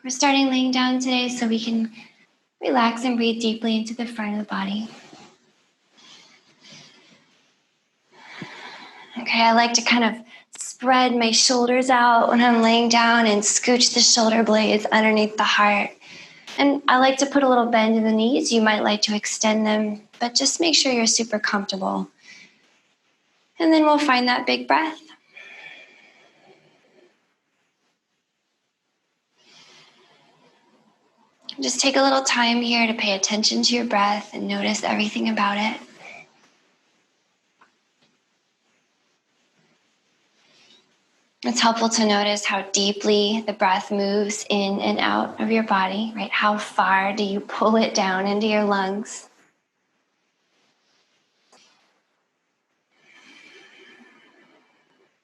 We're starting laying down today so we can relax and breathe deeply into the front of the body. Okay, I like to kind of spread my shoulders out when I'm laying down and scooch the shoulder blades underneath the heart. And I like to put a little bend in the knees. You might like to extend them, but just make sure you're super comfortable. And then we'll find that big breath. Just take a little time here to pay attention to your breath and notice everything about it. It's helpful to notice how deeply the breath moves in and out of your body, right? How far do you pull it down into your lungs?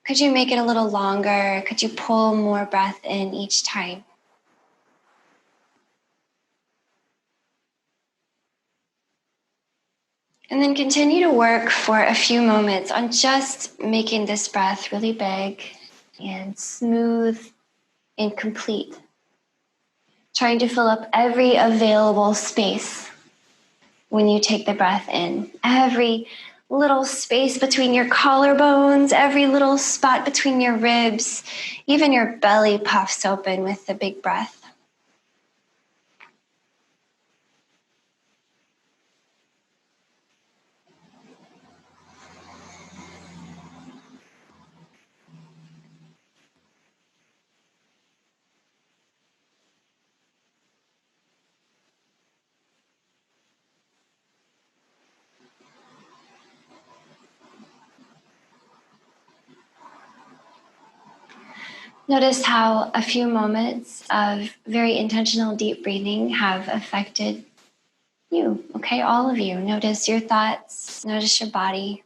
Could you make it a little longer? Could you pull more breath in each time? And then continue to work for a few moments on just making this breath really big and smooth and complete. Trying to fill up every available space when you take the breath in. Every little space between your collarbones, every little spot between your ribs, even your belly puffs open with the big breath. Notice how a few moments of very intentional deep breathing have affected you, okay? All of you. Notice your thoughts, notice your body.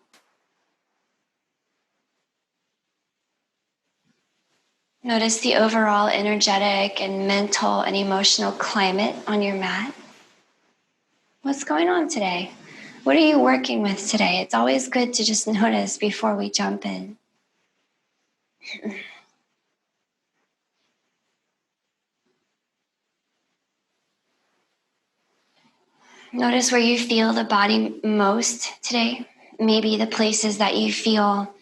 Notice the overall energetic and mental and emotional climate on your mat. What's going on today? What are you working with today? It's always good to just notice before we jump in. Notice where you feel the body most today. Maybe the places that you feel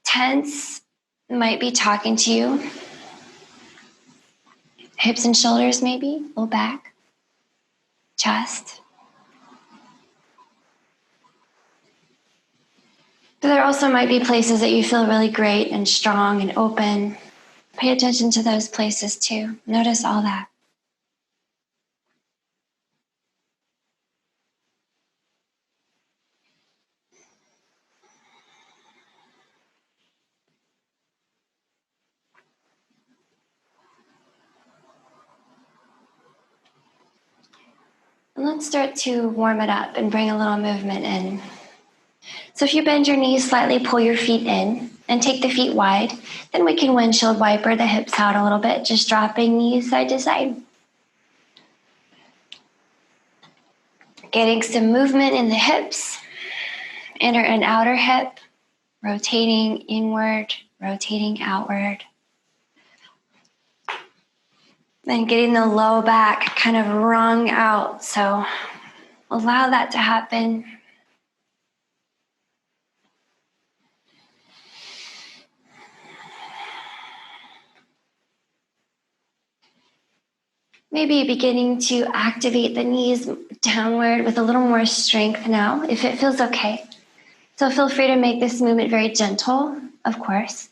tense might be talking to you. Hips and shoulders maybe, low back, chest. But there also might be places that you feel really great and strong and open. Pay attention to those places too. Notice all that. And let's start to warm it up and bring a little movement in. So if you bend your knees slightly, pull your feet in and take the feet wide, then we can windshield wiper the hips out a little bit, just dropping knees side to side. Getting some movement in the hips, inner and outer hip, rotating inward, rotating outward. Then getting the low back kind of wrung out. So allow that to happen. Maybe beginning to activate the knees downward with a little more strength now, if it feels okay. So feel free to make this movement very gentle, of course.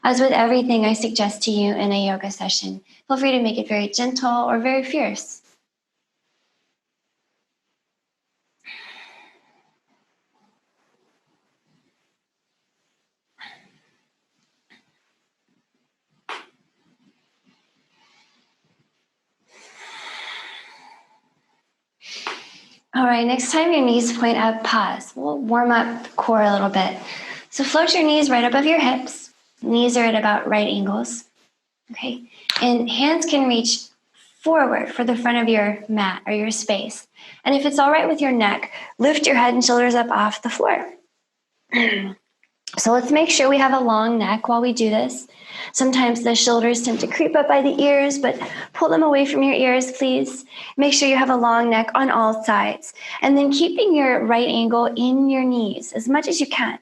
As with everything I suggest to you in a yoga session, feel free to make it very gentle or very fierce. All right, next time your knees point up, pause. We'll warm up the core a little bit. So float your knees right above your hips. Knees are at about right angles. Okay, and hands can reach forward for the front of your mat or your space. And if it's all right with your neck, lift your head and shoulders up off the floor. So let's make sure we have a long neck while we do this. Sometimes the shoulders tend to creep up by the ears, but pull them away from your ears, please. Make sure you have a long neck on all sides. And then keeping your right ankle in your knees as much as you can.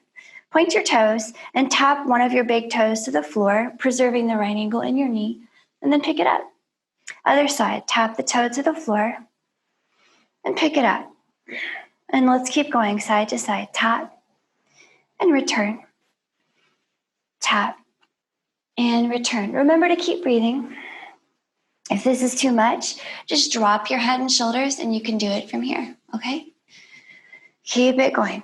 Point your toes and tap one of your big toes to the floor, preserving the right ankle in your knee, and then pick it up. Other side, tap the toe to the floor and pick it up. And let's keep going side to side. Tap and return. Tap and return. Remember to keep breathing. If this is too much, just drop your head and shoulders and you can do it from here, okay? Keep it going.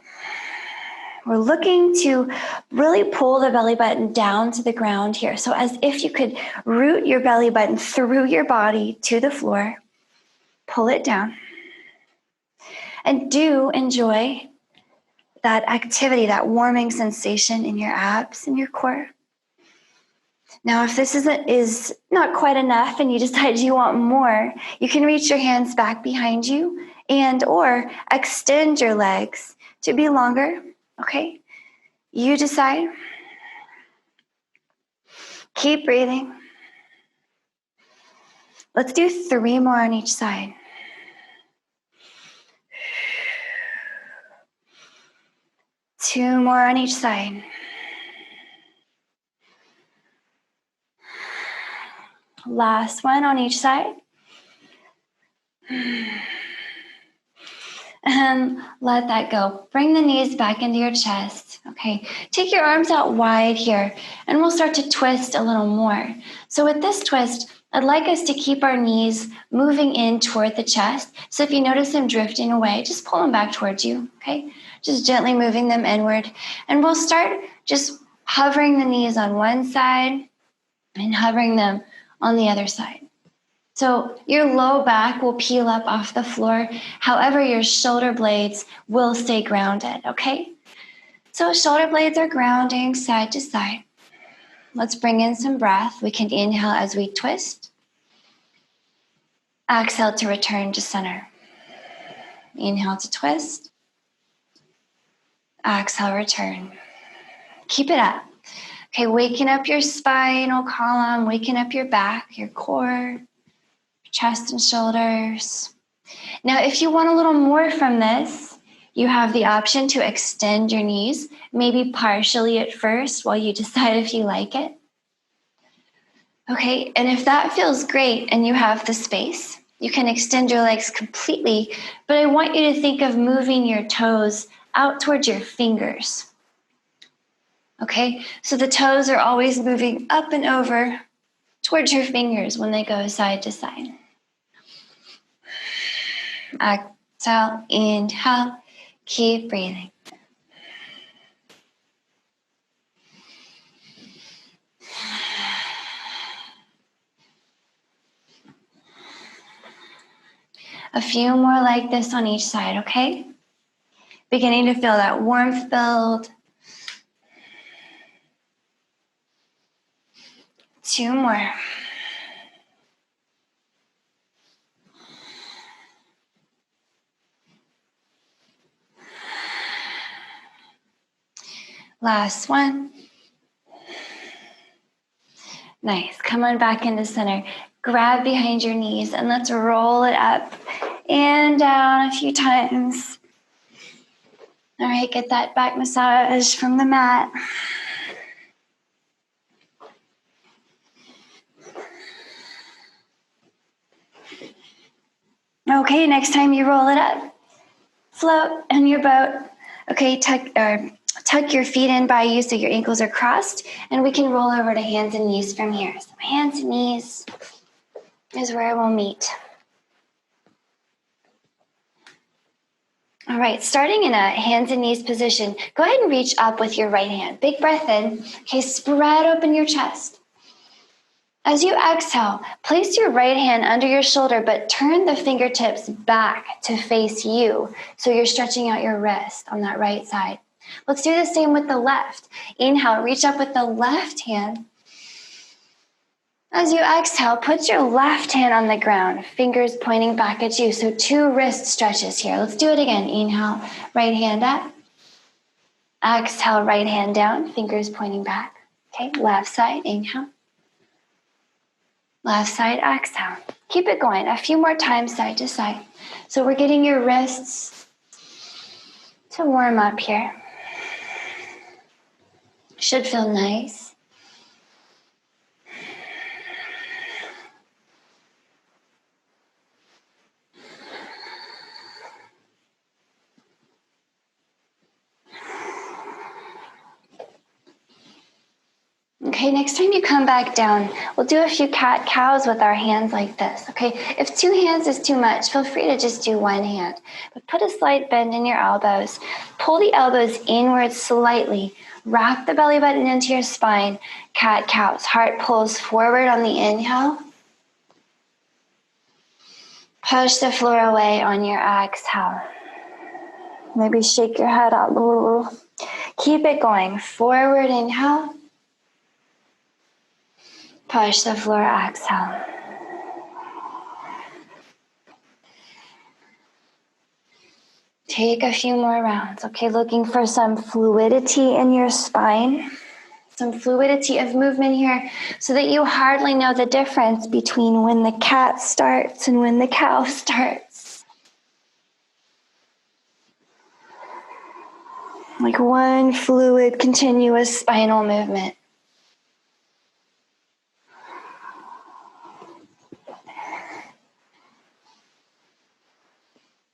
We're looking to really pull the belly button down to the ground here. So as if you could root your belly button through your body to the floor. Pull it down. And do enjoy that activity, that warming sensation in your abs and your core. Now, if this is not quite enough and you decide you want more, you can reach your hands back behind you and or extend your legs to be longer, okay? You decide. Keep breathing. Let's do 3 more on each side. Two more on each side. Last one on each side. And let that go. Bring the knees back into your chest. Okay, take your arms out wide here and we'll start to twist a little more. So with this twist, I'd like us to keep our knees moving in toward the chest. So if you notice them drifting away, just pull them back towards you, okay? Just gently moving them inward. And we'll start just hovering the knees on one side and hovering them on the other side. So your low back will peel up off the floor. However, your shoulder blades will stay grounded, okay? So shoulder blades are grounding side to side. Let's bring in some breath. We can inhale as we twist. Exhale to return to center. Inhale to twist. Exhale, return. Keep it up. Okay, waking up your spinal column, waking up your back, your core, chest and shoulders. Now, if you want a little more from this, you have the option to extend your knees, maybe partially at first while you decide if you like it. Okay, and if that feels great and you have the space, you can extend your legs completely, but I want you to think of moving your toes out towards your fingers. Okay, so the toes are always moving up and over towards your fingers when they go side to side. Exhale, inhale, keep breathing. A few more like this on each side, okay? Beginning to feel that warmth build. 2 more. Last one. Nice. Come on back into center. Grab behind your knees and let's roll it up and down a few times. All right, get that back massage from the mat. Okay, next time you roll it up, float in your boat. Okay, tuck your feet in by you so your ankles are crossed, and we can roll over to hands and knees from here. So hands and knees is where we'll meet. All right, starting in a hands and knees position, go ahead and reach up with your right hand. Big breath in. Okay, spread open your chest. As you exhale, place your right hand under your shoulder, but turn the fingertips back to face you. So you're stretching out your wrist on that right side. Let's do the same with the left. Inhale, reach up with the left hand. As you exhale, put your left hand on the ground, fingers pointing back at you. So 2 wrist stretches here. Let's do it again. Inhale, right hand up. Exhale, right hand down, fingers pointing back. Okay, left side, inhale. Left side, exhale. Keep it going. A few more times, side to side. So we're getting your wrists to warm up here. Should feel nice. Okay, next time you come back down, we'll do a few cat-cows with our hands like this, okay? If 2 hands is too much, feel free to just do 1 hand. But put a slight bend in your elbows. Pull the elbows inwards slightly. Wrap the belly button into your spine. Cat-cows. Heart pulls forward on the inhale. Push the floor away on your exhale. Maybe shake your head out. Keep it going. Forward inhale. Push the floor, exhale. Take a few more rounds. Okay, looking for some fluidity in your spine. Some fluidity of movement here so that you hardly know the difference between when the cat starts and when the cow starts. Like one fluid, continuous spinal movement.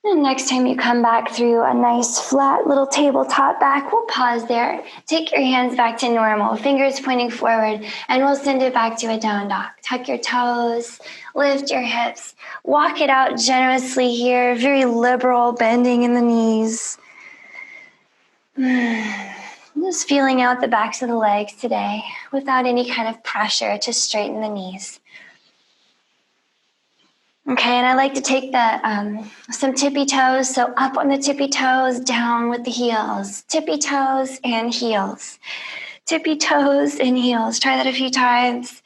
And next time you come back through a nice flat little tabletop back, we'll pause there. Take your hands back to normal, fingers pointing forward, and we'll send it back to a down dog. Tuck your toes, lift your hips, walk it out generously here, very liberal, bending in the knees. Just feeling out the backs of the legs today without any kind of pressure to straighten the knees. Okay, and I like to take some tippy toes, so up on the tippy toes, down with the heels. Tippy toes and heels. Tippy toes and heels. Try that a few times.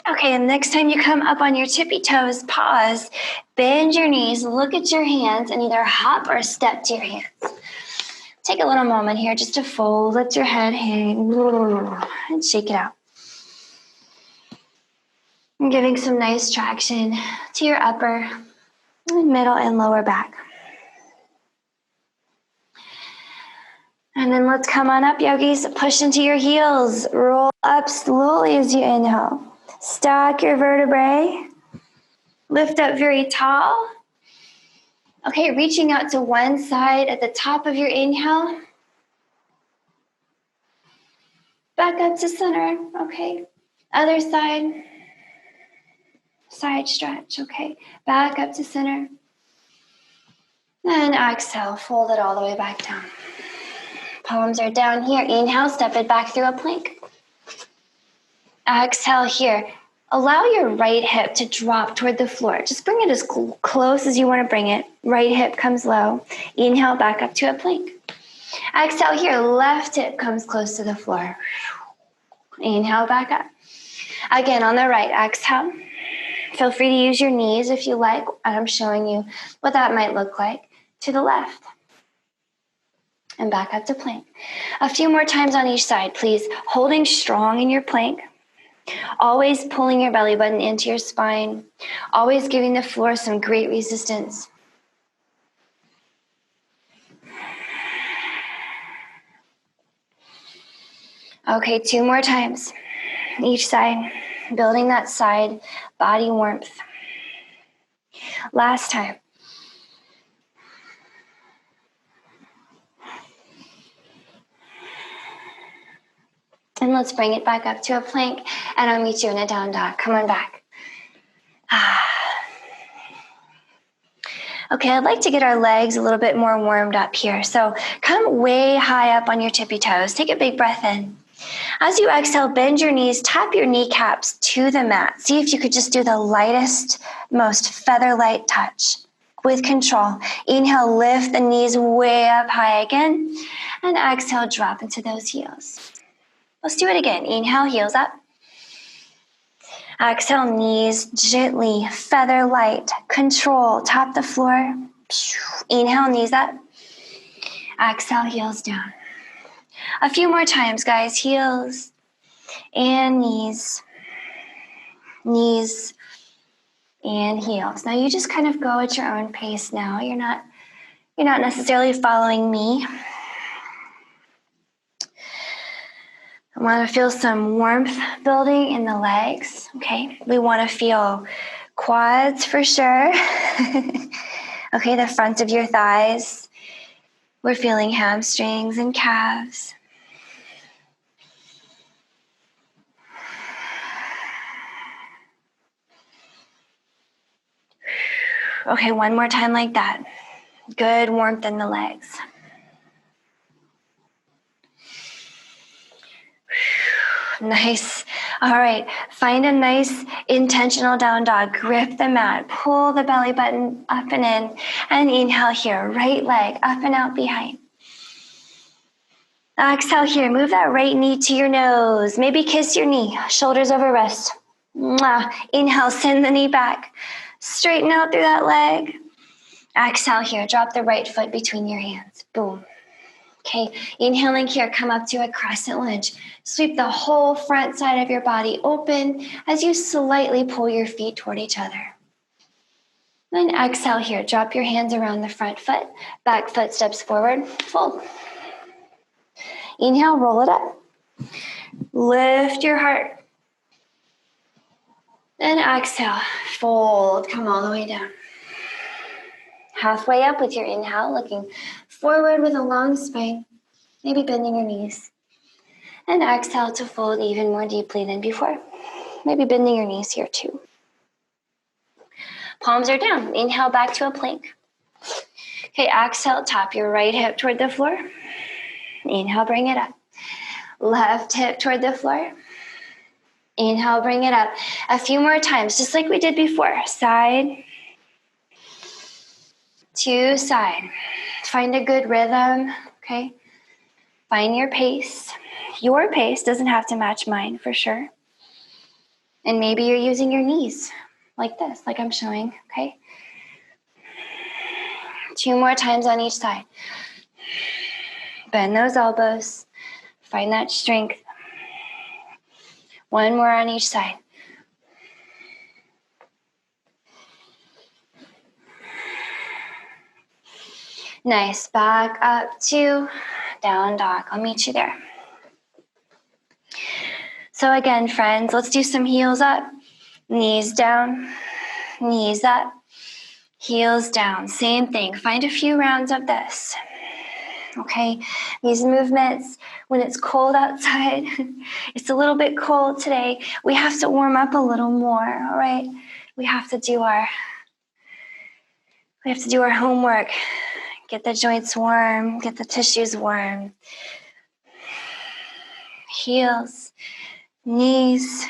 Okay, and next time you come up on your tippy toes, pause, bend your knees, look at your hands, and either hop or step to your hands. Take a little moment here just to fold, let your head hang, and shake it out. And giving some nice traction to your upper, middle, and lower back. And then let's come on up, yogis. Push into your heels. Roll up slowly as you inhale. Stack your vertebrae. Lift up very tall. Okay, reaching out to one side at the top of your inhale. Back up to center. Okay. Other side. Side stretch, okay. Back up to center. And exhale, fold it all the way back down. Palms are down here. Inhale, step it back through a plank. Exhale here. Allow your right hip to drop toward the floor. Just bring it as close as you want to bring it. Right hip comes low. Inhale, back up to a plank. Exhale here. Left hip comes close to the floor. Inhale, back up. Again, on the right, exhale. Feel free to use your knees if you like. I'm showing you what that might look like. To the left. And back up to plank. A few more times on each side, please. Holding strong in your plank. Always pulling your belly button into your spine. Always giving the floor some great resistance. Okay, 2 more times. Each side. Building that side body warmth. Last time. And let's bring it back up to a plank, and I'll meet you in a down dog. Come on back. Okay, I'd like to get our legs a little bit more warmed up here. So come way high up on your tippy toes. Take a big breath in. As you exhale, bend your knees, tap your kneecaps to the mat. See if you could just do the lightest, most feather-light touch with control. Inhale, lift the knees way up high again, and exhale, drop into those heels. Let's do it again. Inhale, heels up. Exhale, knees gently, feather light, control, tap the floor. Inhale, knees up. Exhale, heels down. A few more times, guys. Heels and knees. Knees and heels. Now you just kind of go at your own pace now. You're not necessarily following me. I want to feel some warmth building in the legs, okay? We want to feel quads for sure. Okay, the front of your thighs. We're feeling hamstrings and calves. Okay, one more time like that. Good warmth in the legs. Nice. All right, find a nice intentional down dog. Grip the mat, pull the belly button up and in, and inhale here. Right leg up and out behind. Exhale here, move that right knee to your nose. Maybe kiss your knee, shoulders over wrist. Mwah. Inhale, send the knee back. Straighten out through that leg. Exhale here, drop the right foot between your hands. Boom. Okay, inhaling here, come up to a crescent lunge. Sweep the whole front side of your body open as you slightly pull your feet toward each other. Then exhale here, drop your hands around the front foot, back foot steps forward, fold. Inhale, roll it up. Lift your heart. Then exhale, fold, come all the way down. Halfway up with your inhale, looking forward with a long spine, maybe bending your knees. And exhale to fold even more deeply than before. Maybe bending your knees here too. Palms are down. Inhale back to a plank. Okay, exhale, tap your right hip toward the floor. Inhale, bring it up. Left hip toward the floor. Inhale, bring it up. A few more times, just like we did before. Side to side. Find a good rhythm, okay? Find your pace. Your pace doesn't have to match mine, for sure. And maybe you're using your knees like this, like I'm showing, okay? 2 more times on each side. Bend those elbows. Find that strength. 1 more on each side. Nice. Back up to down dog. I'll meet you there. So again, friends, let's do some heels up, knees down, knees up, heels down. Same thing. Find a few rounds of this. Okay, these movements, when it's cold outside, it's a little bit cold today, we have to warm up a little more, all right? We have to do our homework. Get the joints warm, get the tissues warm. Heels, knees,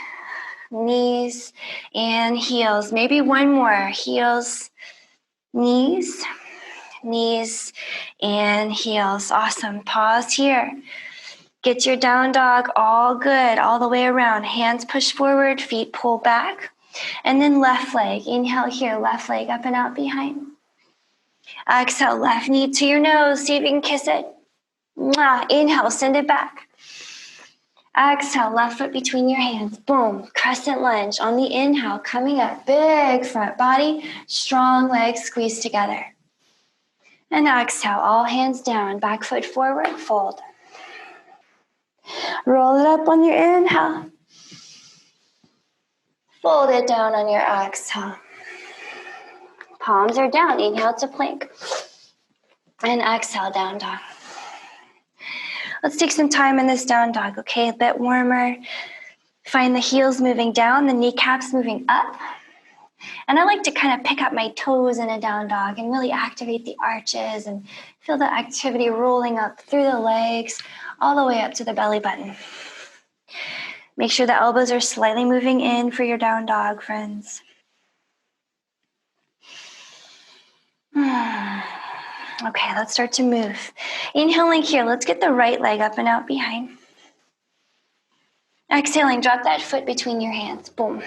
knees, and heels. Maybe one more. Heels, knees, knees, and heels. Awesome. Pause here. Get your down dog all good, all the way around. Hands push forward, feet pull back. And then left leg. Inhale here, left leg up and out behind. Exhale, left knee to your nose. See if you can kiss it. Mwah. Inhale, send it back. Exhale, left foot between your hands. Boom. Crescent lunge on the inhale, coming up. Big front body, strong legs squeezed together. And exhale, all hands down, back foot forward, fold. Roll it up on your inhale. Fold it down on your exhale. Palms are down. Inhale to plank. And exhale, down dog. Let's take some time in this down dog, okay? A bit warmer. Find the heels moving down, the kneecaps moving up. And I like to kind of pick up my toes in a down dog and really activate the arches and feel the activity rolling up through the legs all the way up to the belly button. Make sure the elbows are slightly moving in for your down dog, friends. Okay, let's start to move. Inhaling here, let's get the right leg up and out behind. Exhaling, drop that foot between your hands. Boom.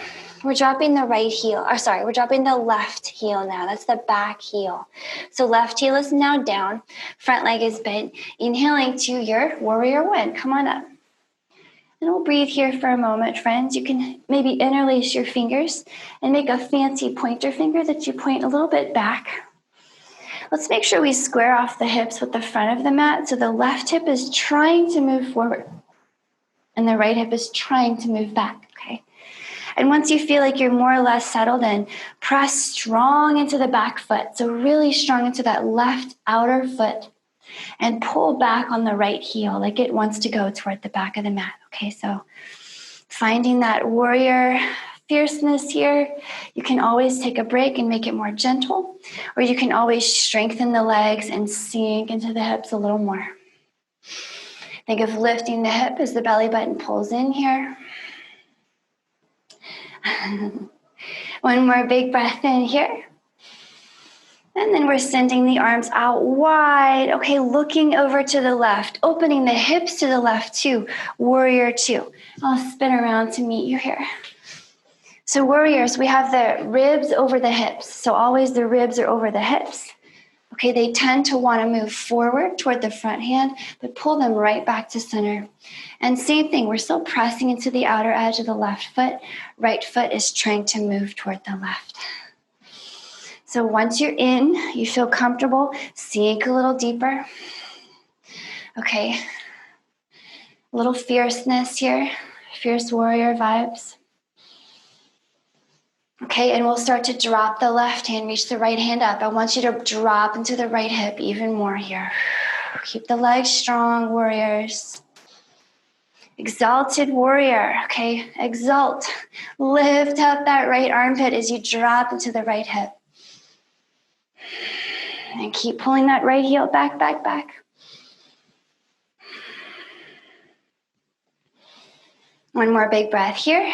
We're dropping the right heel, we're dropping the left heel now. That's the back heel. So left heel is now down, front leg is bent. Inhaling to your warrior one. Come on up. And we'll breathe here for a moment, friends. You can maybe interlace your fingers and make a fancy pointer finger that you point a little bit back. Let's make sure we square off the hips with the front of the mat so the left hip is trying to move forward and the right hip is trying to move back, okay? And once you feel like you're more or less settled in, press strong into the back foot. So really strong into that left outer foot and pull back on the right heel like it wants to go toward the back of the mat, okay? So finding that warrior fierceness here. You can always take a break and make it more gentle, or you can always strengthen the legs and sink into the hips a little more. Think of lifting the hip as the belly button pulls in here. One more big breath in here. And then we're sending the arms out wide. Okay, looking over to the left, opening the hips to the left too. Warrior two. I'll spin around to meet you here. So warriors, we have the ribs over the hips. So always the ribs are over the hips. Okay, they tend to want to move forward toward the front hand, but pull them right back to center. And same thing, we're still pressing into the outer edge of the left foot. Right foot is trying to move toward the left. So once you're in, you feel comfortable, sink a little deeper. Okay, a little fierceness here, fierce warrior vibes. Okay, and we'll start to drop the left hand, reach the right hand up. I want you to drop into the right hip even more here. Keep the legs strong, warriors. Exalted warrior, okay, exalt. Lift up that right armpit as you drop into the right hip. And keep pulling that right heel back, back, back. One more big breath here.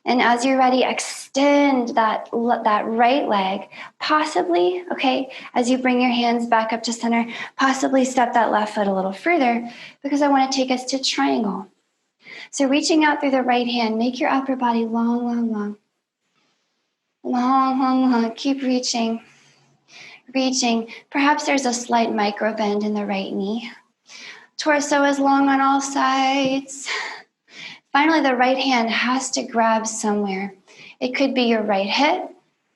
And as you're ready, extend that right leg, possibly, okay, as you bring your hands back up to center, possibly step that left foot a little further because I want to take us to triangle. So reaching out through the right hand, make your upper body long, long, long. Long, long, long. Keep reaching. Reaching. Perhaps there's a slight micro bend in the right knee. Torso is long on all sides. Finally, the right hand has to grab somewhere. It could be your right hip,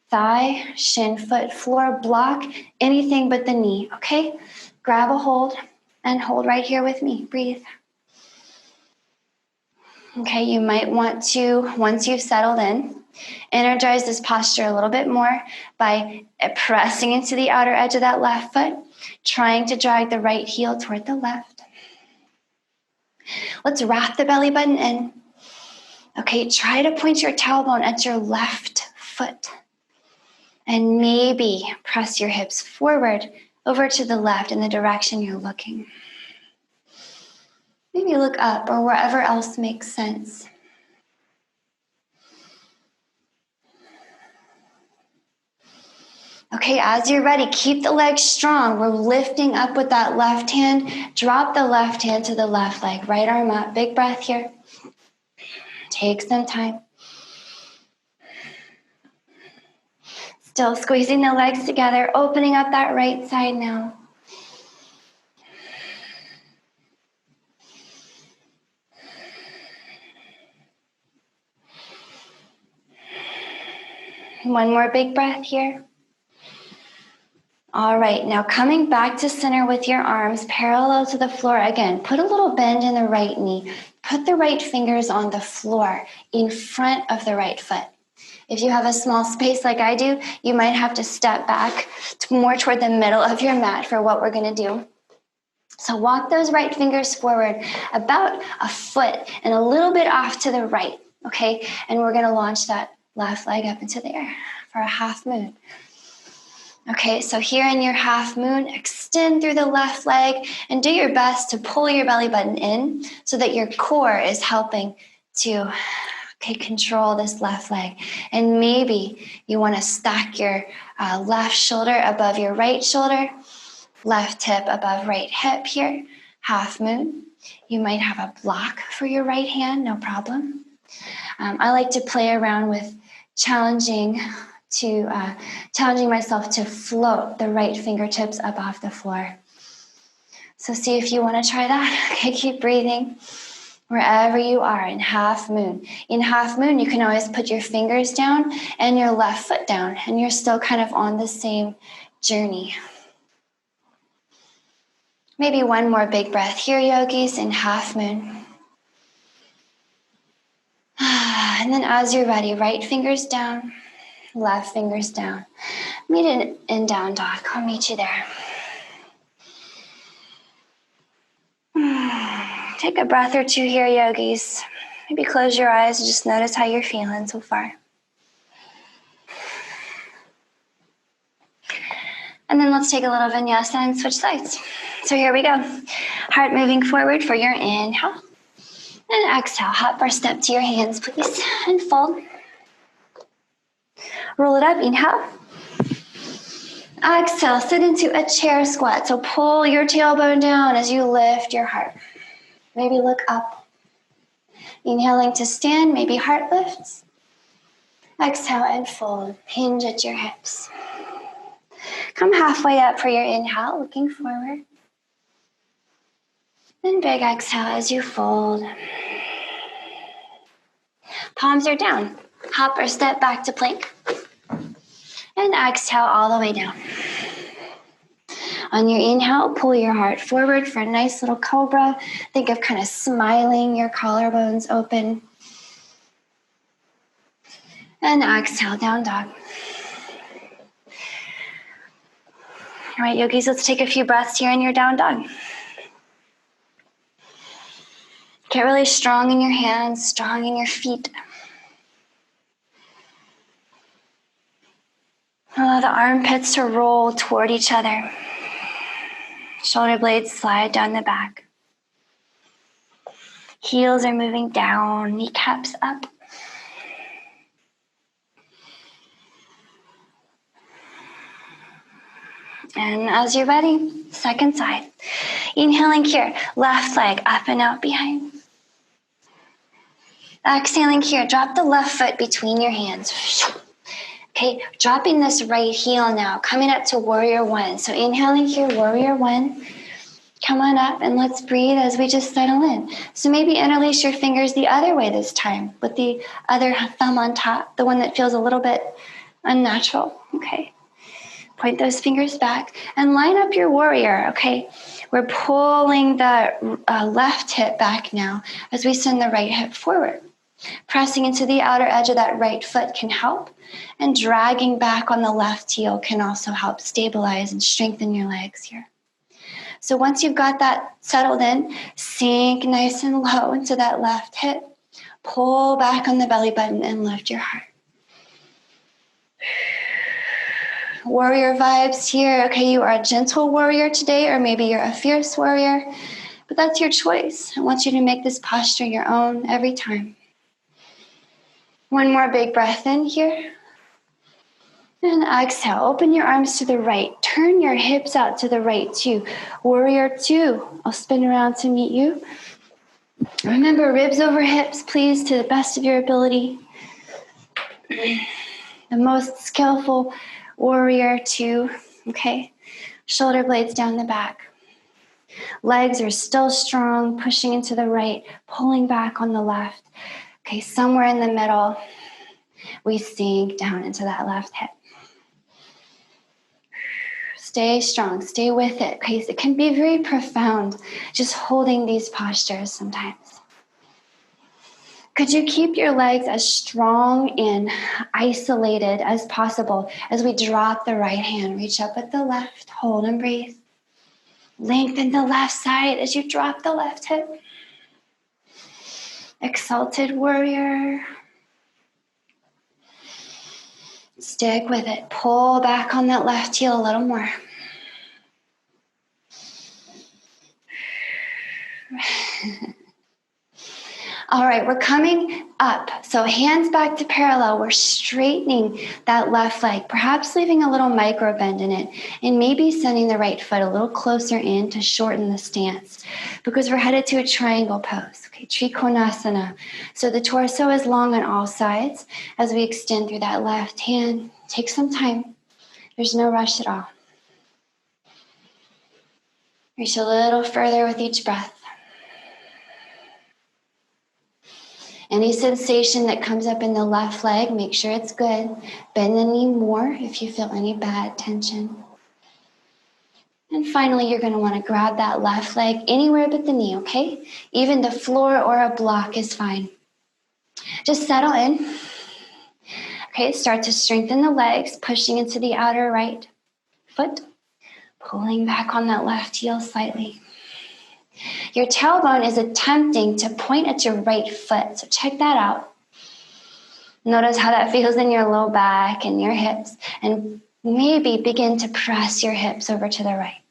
thigh, shin, foot, floor, block, anything but the knee, okay? Grab a hold and hold right here with me. Breathe. Okay, you might want to, once you've settled in, energize this posture a little bit more by pressing into the outer edge of that left foot, trying to drag the right heel toward the left. Let's wrap the belly button in. Okay, try to point your tailbone at your left foot. And maybe press your hips forward over to the left in the direction you're looking. Maybe look up or wherever else makes sense. Okay, as you're ready, keep the legs strong. We're lifting up with that left hand. Drop the left hand to the left leg. Right arm up. Big breath here. Take some time. Still squeezing the legs together, opening up that right side now. One more big breath here. All right, now coming back to center with your arms parallel to the floor again. Put a little bend in the right knee. Put the right fingers on the floor in front of the right foot. If you have a small space like I do, you might have to step back more toward the middle of your mat for what we're going to do. So walk those right fingers forward about a foot and a little bit off to the right, okay? And we're going to launch that left leg up into the air for a half moon. Okay, so here in your half moon, extend through the left leg and do your best to pull your belly button in so that your core is helping to control this left leg. And maybe you want to stack your left shoulder above your right shoulder, left hip above right hip here, half moon. You might have a block for your right hand, no problem. I like to play around with challenging myself to float the right fingertips up off the floor. So see if you want to try that. Okay, keep breathing wherever you are in half moon. In half moon, you can always put your fingers down and your left foot down, and you're still kind of on the same journey. Maybe one more big breath here, yogis, in half moon. And then as you're ready, right fingers down, left fingers down. Meet in down dog. I'll meet you there. Take a breath or two here, yogis. Maybe close your eyes and just notice how you're feeling so far. And then let's take a little vinyasa and switch sides. So here we go. Heart moving forward for your inhale. And exhale. Hop or step to your hands, please. And fold. Roll it up. Inhale. Exhale. Sit into a chair squat. So pull your tailbone down as you lift your heart. Maybe look up. Inhaling to stand. Maybe heart lifts. Exhale and fold. Hinge at your hips. Come halfway up for your inhale, looking forward. Then big exhale as you fold. Palms are down. Hop or step back to plank. And exhale all the way down. On your inhale, pull your heart forward for a nice little cobra. Think of kind of smiling, your collarbones open. And exhale, down dog. All right, yogis, let's take a few breaths here in your down dog. Get really strong in your hands, strong in your feet. Allow the armpits to roll toward each other. Shoulder blades slide down the back. Heels are moving down, kneecaps up. And as you're ready, second side. Inhaling here, left leg up and out behind. Exhaling here, drop the left foot between your hands. Okay, dropping this right heel now, coming up to warrior one. So inhaling here, warrior one. Come on up and let's breathe as we just settle in. So maybe interlace your fingers the other way this time with the other thumb on top, the one that feels a little bit unnatural. Okay. Point those fingers back and line up your warrior, okay? We're pulling the left hip back now as we send the right hip forward. Pressing into the outer edge of that right foot can help, and dragging back on the left heel can also help stabilize and strengthen your legs here. So once you've got that settled in, sink nice and low into that left hip, pull back on the belly button and lift your heart. Warrior vibes here. Okay, you are a gentle warrior today, or maybe you're a fierce warrior, but that's your choice. I want you to make this posture your own every time. One more big breath in here. And exhale, open your arms to the right. Turn your hips out to the right too. Warrior two. I'll spin around to meet you. Remember, ribs over hips, please, to the best of your ability. The most skillful warrior two, okay? Shoulder blades down the back. Legs are still strong, pushing into the right, pulling back on the left. Okay, somewhere in the middle, we sink down into that left hip. Stay strong, stay with it, because it can be very profound, just holding these postures sometimes. Could you keep your legs as strong and isolated as possible as we drop the right hand? Reach up with the left, hold and breathe. Lengthen the left side as you drop the left hip. Exalted warrior. Stick with it. Pull back on that left heel a little more. All right, we're coming up. So hands back to parallel. We're straightening that left leg, perhaps leaving a little micro bend in it, and maybe sending the right foot a little closer in to shorten the stance, because we're headed to a triangle pose. Okay, Trikonasana. So the torso is long on all sides as we extend through that left hand. Take some time. There's no rush at all. Reach a little further with each breath. Any sensation that comes up in the left leg, make sure it's good. Bend the knee more if you feel any bad tension. And finally, you're going to want to grab that left leg anywhere but the knee, okay? Even the floor or a block is fine. Just settle in. Okay, start to strengthen the legs, pushing into the outer right foot, pulling back on that left heel slightly. Your tailbone is attempting to point at your right foot, so check that out. Notice how that feels in your low back and your hips, and maybe begin to press your hips over to the right.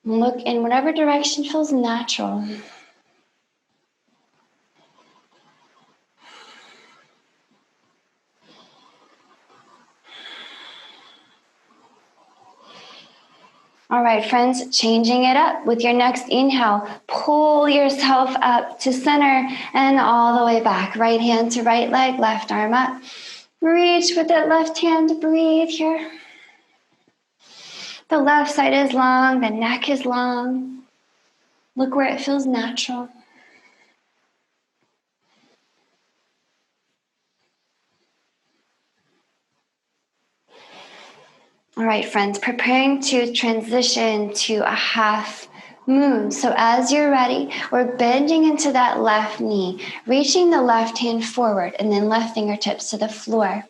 Look in whatever direction feels natural. All right, friends, changing it up. With your next inhale, pull yourself up to center and all the way back. Right hand to right leg, left arm up. Reach with that left hand, breathe here. The left side is long, the neck is long. Look where it feels natural. All right, friends, preparing to transition to a half moon. So as you're ready, we're bending into that left knee, reaching the left hand forward and then left fingertips to the floor.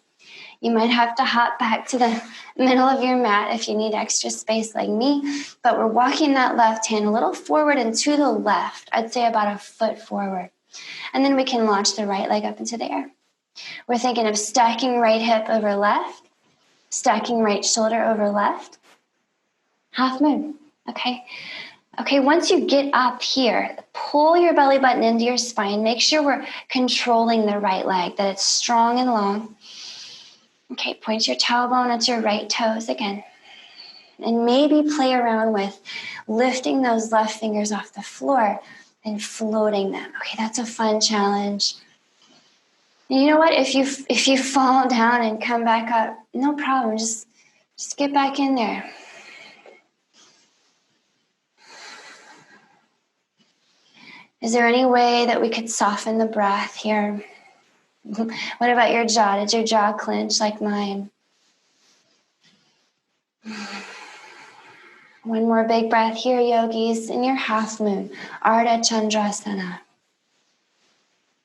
You might have to hop back to the middle of your mat if you need extra space like me, but we're walking that left hand a little forward and to the left. I'd say about a foot forward. And then we can launch the right leg up into the air. We're thinking of stacking right hip over left, stacking right shoulder over left. Half moon, okay? Okay, once you get up here, pull your belly button into your spine. Make sure we're controlling the right leg, that it's strong and long. Okay, point your tailbone at your right toes again. And maybe play around with lifting those left fingers off the floor and floating them. Okay, that's a fun challenge. And you know what? If you fall down and come back up, no problem. Just get back in there. Is there any way that we could soften the breath here? What about your jaw? Did your jaw clench like mine? One more big breath here, yogis, in your half moon, Ardha Chandrasana.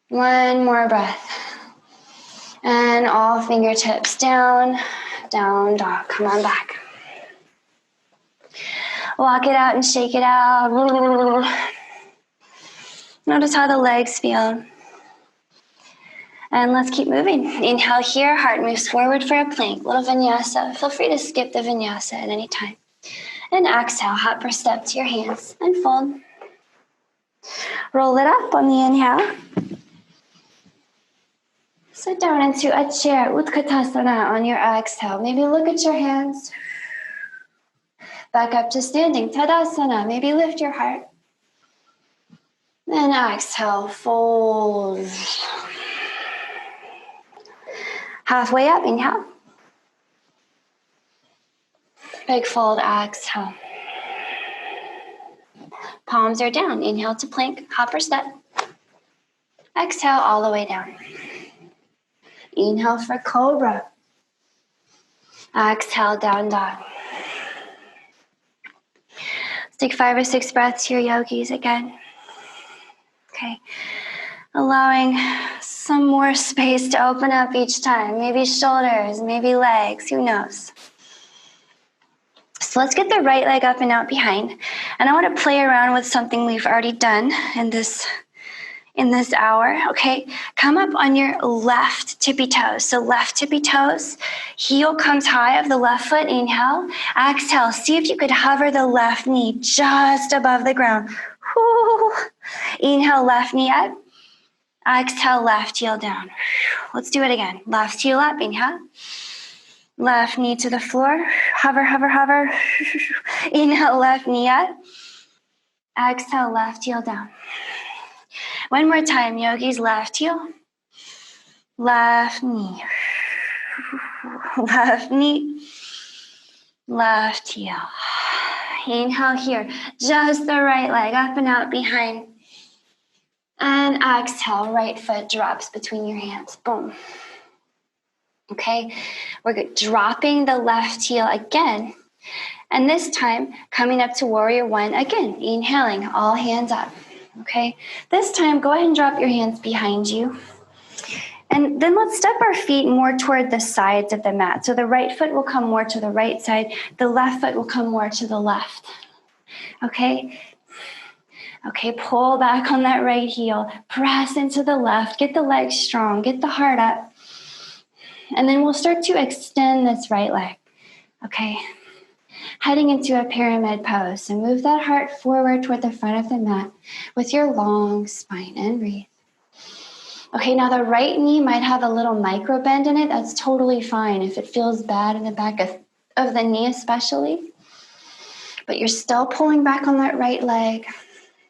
One more breath. And all fingertips down, down dog. Come on back. Walk it out and shake it out. Notice how the legs feel. And let's keep moving. Inhale here, heart moves forward for a plank. Little vinyasa. Feel free to skip the vinyasa at any time. And exhale, hop or step to your hands and fold. Roll it up on the inhale. Sit down into a chair, Utkatasana, on your exhale. Maybe look at your hands. Back up to standing, Tadasana. Maybe lift your heart. Then exhale, fold. Halfway up, inhale. Big fold, exhale. Palms are down. Inhale to plank, hop or step. Exhale all the way down. Inhale for cobra. Exhale, down dog. Let's take 5 or 6 breaths here, yogis, again. Okay. Allowing some more space to open up each time. Maybe shoulders, maybe legs, who knows? So let's get the right leg up and out behind. And I want to play around with something we've already done in this hour, okay? Come up on your left tippy toes. So left tippy toes, heel comes high of the left foot, inhale. Exhale, see if you could hover the left knee just above the ground. Whoo. Inhale, left knee up. Exhale, left heel down. Let's do it again. Left heel up, inhale. Left knee to the floor. Hover, hover, hover. Inhale, left knee up. Exhale, left heel down. One more time, yogis. Left heel. Left knee. Left knee. Left heel. Inhale here. Just the right leg up and out behind. And exhale, right foot drops between your hands. Boom. Okay, we're good. Dropping the left heel again. And this time, coming up to warrior one again. Inhaling, all hands up. Okay, this time, go ahead and drop your hands behind you. And then let's step our feet more toward the sides of the mat. So the right foot will come more to the right side. The left foot will come more to the left. Okay? Okay, pull back on that right heel. Press into the left. Get the legs strong. Get the heart up. And then we'll start to extend this right leg. Okay? Heading into a pyramid pose. So move that heart forward toward the front of the mat with your long spine and breathe. Okay, now the right knee might have a little micro bend in it. That's totally fine if it feels bad in the back of the knee especially. But you're still pulling back on that right leg.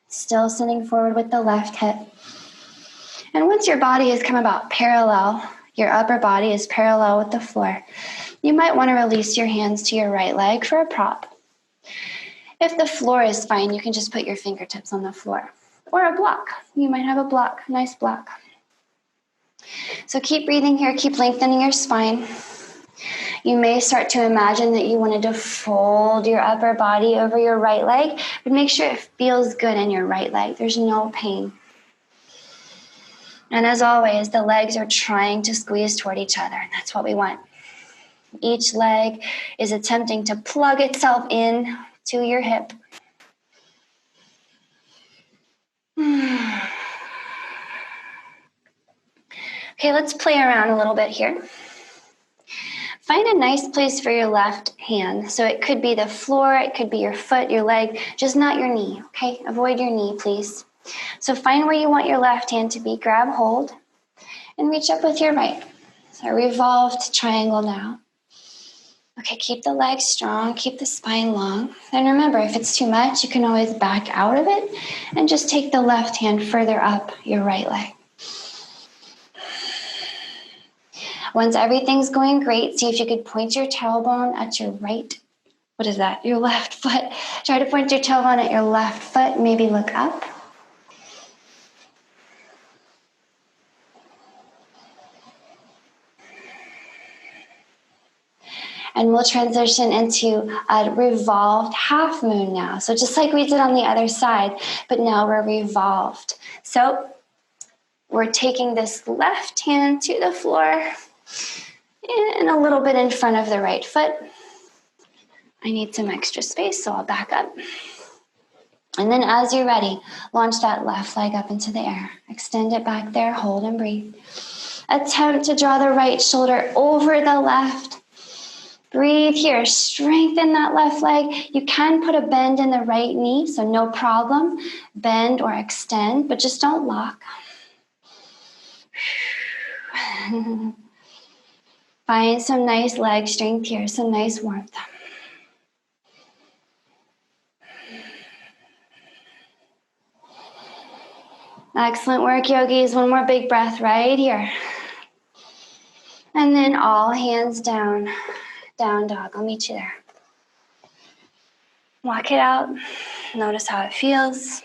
Still sitting forward with the left hip. And once your body has come about parallel, your upper body is parallel with the floor, you might want to release your hands to your right leg for a prop. If the floor is fine, you can just put your fingertips on the floor. Or a block. You might have a block, nice block. So keep breathing here, keep lengthening your spine. You may start to imagine that you wanted to fold your upper body over your right leg, but make sure it feels good in your right leg. There's no pain. And as always, the legs are trying to squeeze toward each other, and that's what we want. Each leg is attempting to plug itself in to your hip. Okay, let's play around a little bit here. Find a nice place for your left hand. So it could be the floor, it could be your foot, your leg, just not your knee, okay? Avoid your knee, please. So find where you want your left hand to be, grab hold, and reach up with your right. So revolved triangle now. Okay, keep the legs strong, keep the spine long. And remember, if it's too much, you can always back out of it and just take the left hand further up your right leg. Once everything's going great, see if you could point your tailbone at your right. What is that? Your left foot. Try to point your tailbone at your left foot. Maybe look up. And we'll transition into a revolved half moon now. So just like we did on the other side, but now we're revolved. So we're taking this left hand to the floor and a little bit in front of the right foot. I need some extra space, so I'll back up. And then as you're ready, launch that left leg up into the air. Extend it back there, hold and breathe. Attempt to draw the right shoulder over the left. Breathe here, strengthen that left leg. You can put a bend in the right knee, so no problem. Bend or extend, but just don't lock. Find some nice leg strength here, some nice warmth. Excellent work, yogis. One more big breath right here. And then all hands down. Down dog. I'll meet you there. Walk it out. Notice how it feels.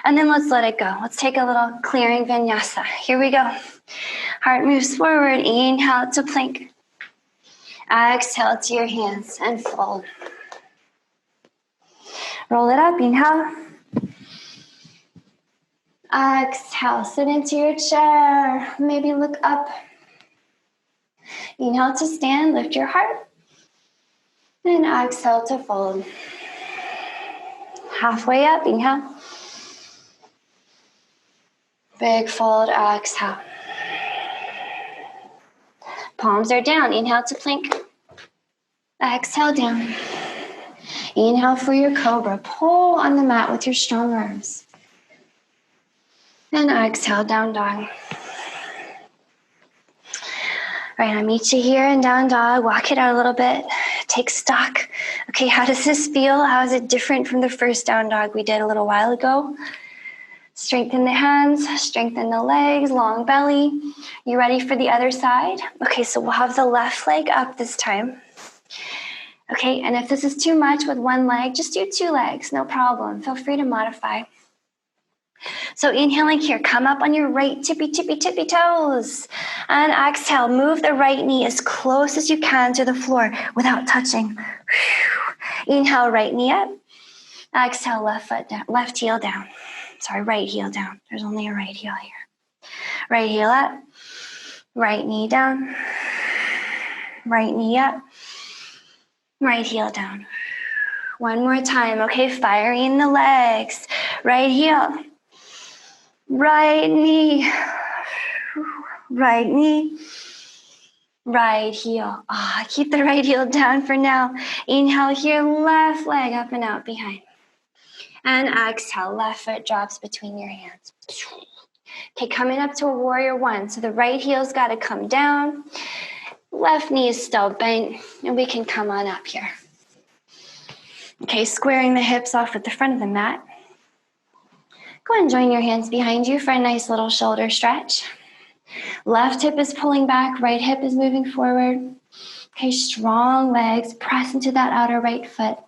And then let's let it go. Let's take a little clearing vinyasa. Here we go. Heart moves forward. Inhale to plank. Exhale to your hands and fold. Roll it up. Inhale. Exhale. Sit into your chair. Maybe look up. Inhale to stand. Lift your heart. And exhale to fold. Halfway up. Inhale. Big fold. Exhale. Palms are down. Inhale to plank. Exhale down. Inhale for your cobra. Pull on the mat with your strong arms. And exhale, down dog. All right, I'll meet you here in down dog. Walk it out a little bit. Take stock. Okay, how does this feel? How is it different from the first down dog we did a little while ago? Strengthen the hands, strengthen the legs, long belly. You ready for the other side? Okay, so we'll have the left leg up this time. Okay, and if this is too much with one leg, just do two legs, no problem. Feel free to modify. So inhaling here, come up on your right tippy toes. And exhale, move the right knee as close as you can to the floor without touching. Inhale, right knee up. Exhale, left foot down, left heel down. Sorry, right heel down. There's only a right heel here. Right heel up, right knee down, right knee up, right heel down. One more time, okay? Firing the legs. Right heel, right knee, right knee, right heel. Keep the right heel down for now. Inhale here, left leg up and out behind. And exhale, left foot drops between your hands. Okay, coming up to a warrior one. So the right heel's got to come down. Left knee is still bent, and we can come on up here. Okay, squaring the hips off with the front of the mat. Go ahead and join your hands behind you for a nice little shoulder stretch. Left hip is pulling back, right hip is moving forward. Okay, strong legs, press into that outer right foot.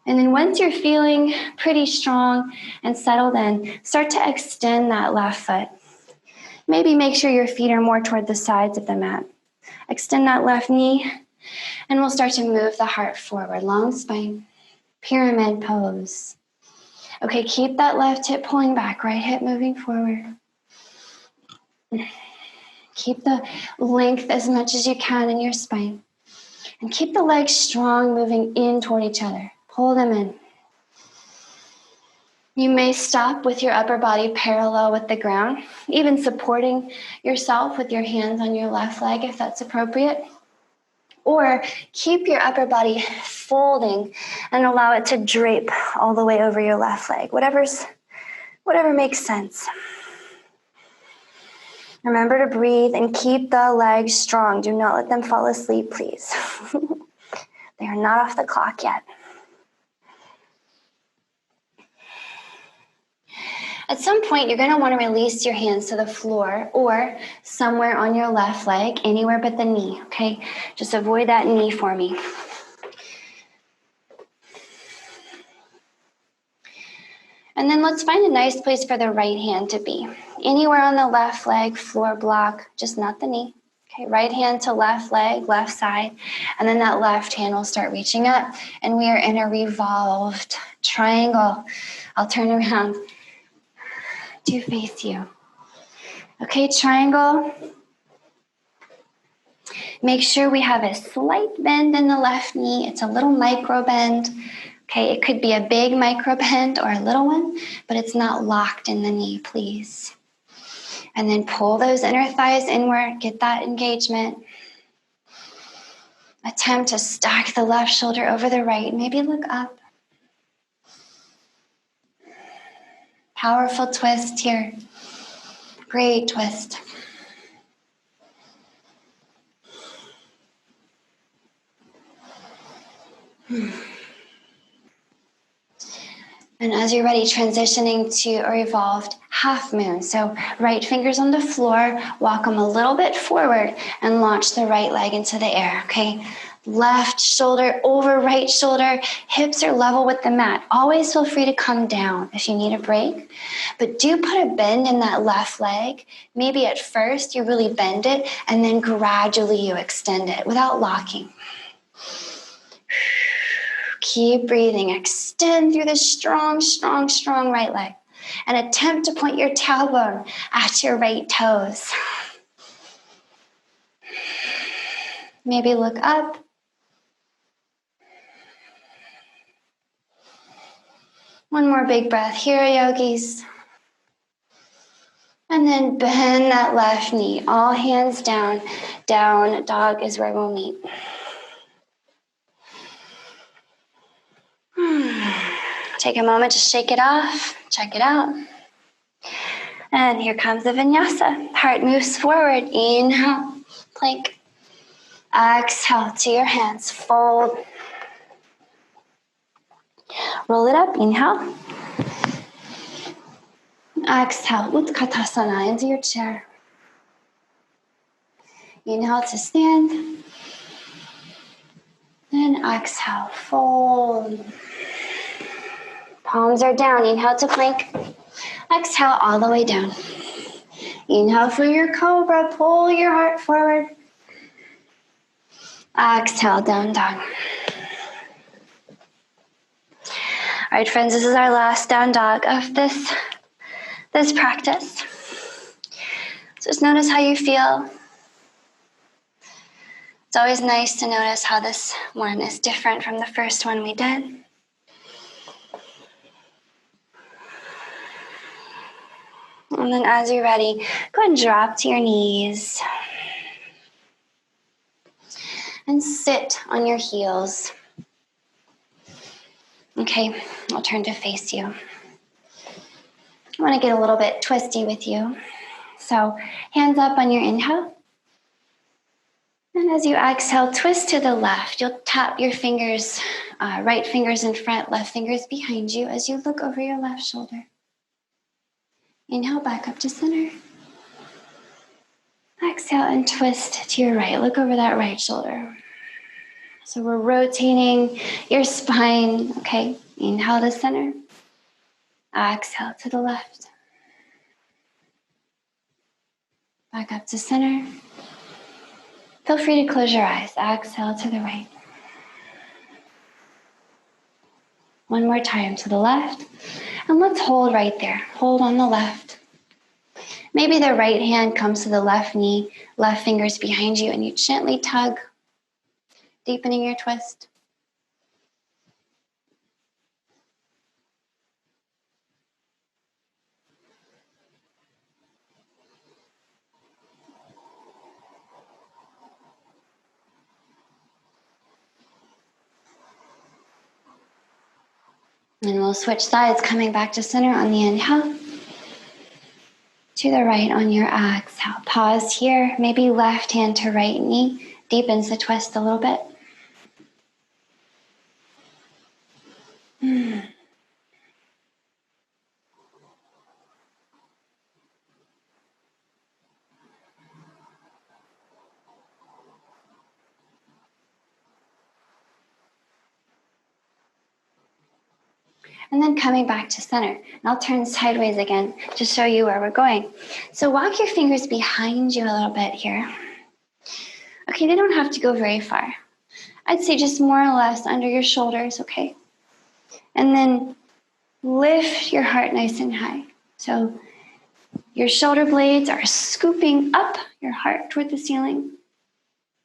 And then once you're feeling pretty strong and settled in, start to extend that left foot. Maybe make sure your feet are more toward the sides of the mat. Extend that left knee, and we'll start to move the heart forward. Long spine, pyramid pose. Okay, keep that left hip pulling back, right hip moving forward. Keep the length as much as you can in your spine. And keep the legs strong, moving in toward each other. Pull them in. You may stop with your upper body parallel with the ground, even supporting yourself with your hands on your left leg if that's appropriate. Or keep your upper body folding and allow it to drape all the way over your left leg. Whatever makes sense. Remember to breathe and keep the legs strong. Do not let them fall asleep, please. They are not off the clock yet. At some point, you're going to want to release your hands to the floor or somewhere on your left leg, anywhere but the knee, okay? Just avoid that knee for me. And then let's find a nice place for the right hand to be. Anywhere on the left leg, floor block, just not the knee. Okay, right hand to left leg, left side, and then that left hand will start reaching up, and we are in a revolved triangle. I'll turn around to face you. Okay, triangle. Make sure we have a slight bend in the left knee. It's a little micro bend. Okay, it could be a big micro bend or a little one, but it's not locked in the knee, please. And then pull those inner thighs inward, get that engagement. Attempt to stack the left shoulder over the right. Maybe look up. Powerful twist here. Great twist. And as you're ready, transitioning to a revolved half moon. So right fingers on the floor, walk them a little bit forward and launch the right leg into the air, okay? Left shoulder over right shoulder, hips are level with the mat. Always feel free to come down if you need a break, but do put a bend in that left leg. Maybe at first you really bend it and then gradually you extend it without locking. Keep breathing. Extend through the strong, strong, strong right leg. And attempt to point your tailbone at your right toes. Maybe look up. One more big breath here, yogis. And then bend that left knee. All hands down. Down dog is where we'll meet. Take a moment to shake it off, check it out. And here comes the vinyasa. Heart moves forward. Inhale, plank. Exhale to your hands, fold. Roll it up, inhale. Exhale, Utkatasana, into your chair. Inhale to stand. And exhale, fold. Palms are down, inhale to plank. Exhale all the way down. Inhale for your cobra, pull your heart forward. Exhale, down dog. All right, friends, this is our last down dog of this practice. So just notice how you feel. It's always nice to notice how this one is different from the first one we did. And then as you're ready, go ahead and drop to your knees. And sit on your heels. Okay, I'll turn to face you. I want to get a little bit twisty with you. So hands up on your inhale. And as you exhale, twist to the left. You'll tap your fingers, right fingers in front, left fingers behind you as you look over your left shoulder. Inhale back up to center. Exhale and twist to your right. Look over that right shoulder. So we're rotating your spine. Okay, inhale to center. Exhale to the left. Back up to center. Feel free to close your eyes. Exhale to the right. One more time to the left. And let's hold right there. Hold on the left. Maybe the right hand comes to the left knee, left fingers behind you, and you gently tug, deepening your twist. And we'll switch sides, coming back to center on the inhale. To the right on your exhale. Pause here. Maybe left hand to right knee. Deepens the twist a little bit. And then coming back to center. And I'll turn sideways again to show you where we're going. So walk your fingers behind you a little bit here. Okay, they don't have to go very far. I'd say just more or less under your shoulders, okay? And then lift your heart nice and high. So your shoulder blades are scooping up your heart toward the ceiling.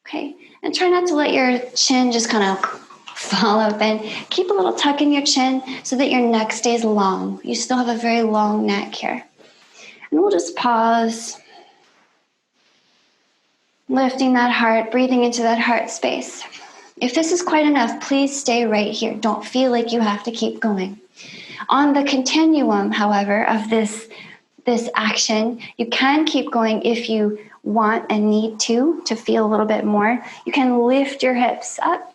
Okay, and try not to let your chin just kind of fall open. Keep a little tuck in your chin so that your neck stays long. You still have a very long neck here. And we'll just pause. Lifting that heart, breathing into that heart space. If this is quite enough, please stay right here. Don't feel like you have to keep going. On the continuum, however, of this action, you can keep going if you want and need to feel a little bit more. You can lift your hips up.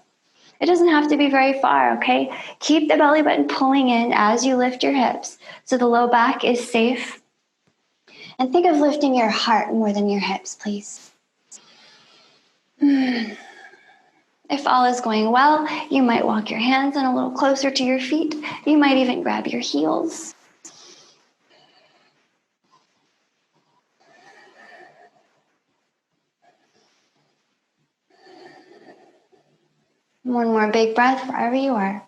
It doesn't have to be very far, okay? Keep the belly button pulling in as you lift your hips so the low back is safe. And think of lifting your heart more than your hips, please. If all is going well, you might walk your hands in a little closer to your feet. You might even grab your heels. One more big breath wherever you are.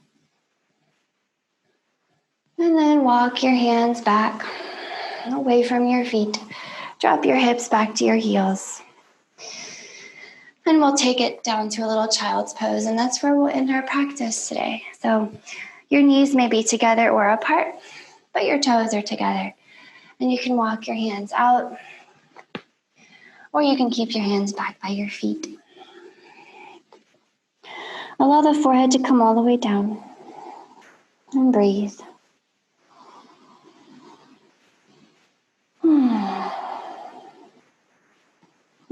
And then walk your hands back, away from your feet. Drop your hips back to your heels. And we'll take it down to a little child's pose, and that's where we'll end our practice today. So your knees may be together or apart, but your toes are together. And you can walk your hands out, or you can keep your hands back by your feet. Allow the forehead to come all the way down. and breathe.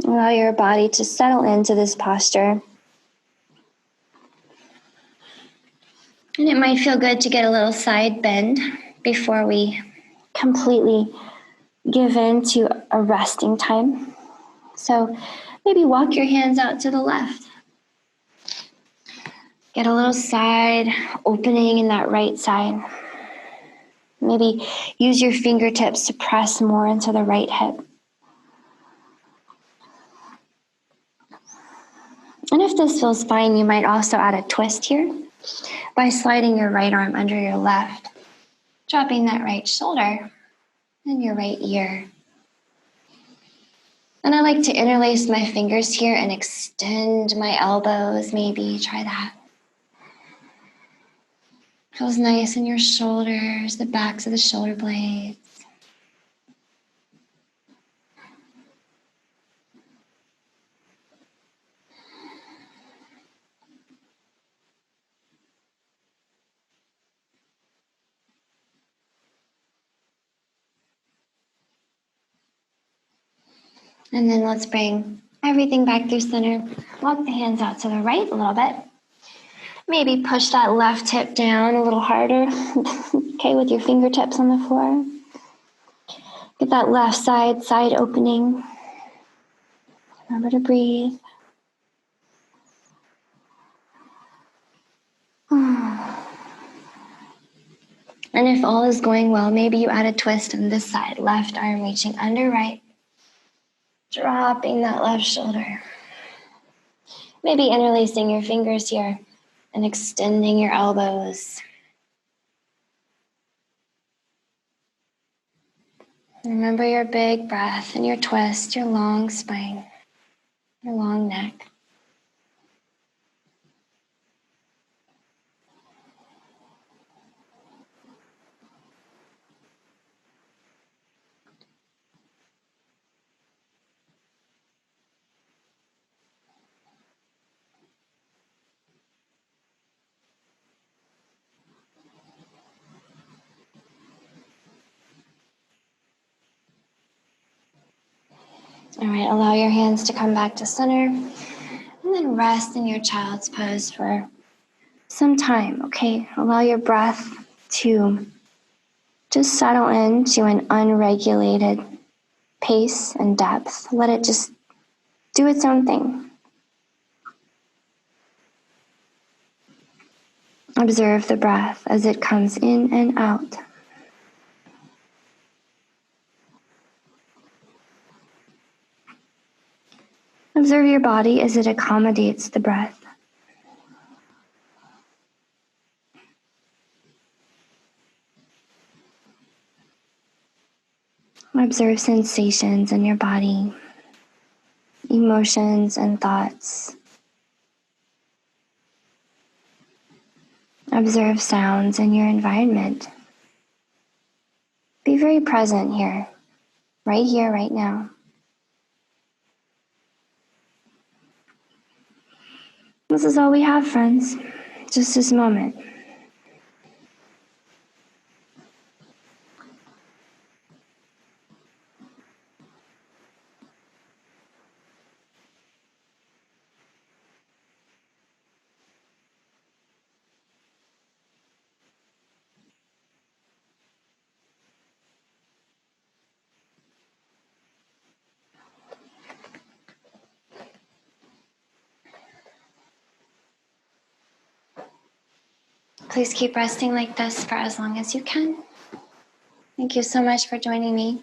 Allow your body to settle into this posture. And it might feel good to get a little side bend before we completely give in to a resting time. So maybe walk your hands out to the left. Get a little side opening in that right side. Maybe use your fingertips to press more into the right hip. And if this feels fine, you might also add a twist here by sliding your right arm under your left, dropping that right shoulder and your right ear. And I like to interlace my fingers here and extend my elbows, maybe. Try that. Feels nice in your shoulders, the backs of the shoulder blades. And then let's bring everything back through center. Walk the hands out to the right a little bit. Maybe push that left hip down a little harder. Okay, with your fingertips on the floor. Get that left side opening. Remember to breathe. And if all is going well, maybe you add a twist on this side. Left arm reaching under right. Dropping that left shoulder. Maybe interlacing your fingers here and extending your elbows. Remember your big breath and your twist, your long spine, your long neck. All right, allow your hands to come back to center and then rest in your child's pose for some time, okay? Allow your breath to just settle into an unregulated pace and depth. Let it just do its own thing. Observe the breath as it comes in and out. Observe your body as it accommodates the breath. Observe sensations in your body, emotions and thoughts. Observe sounds in your environment. Be very present here, right now. This is all we have, friends. Just this moment. Please keep resting like this for as long as you can. Thank you so much for joining me.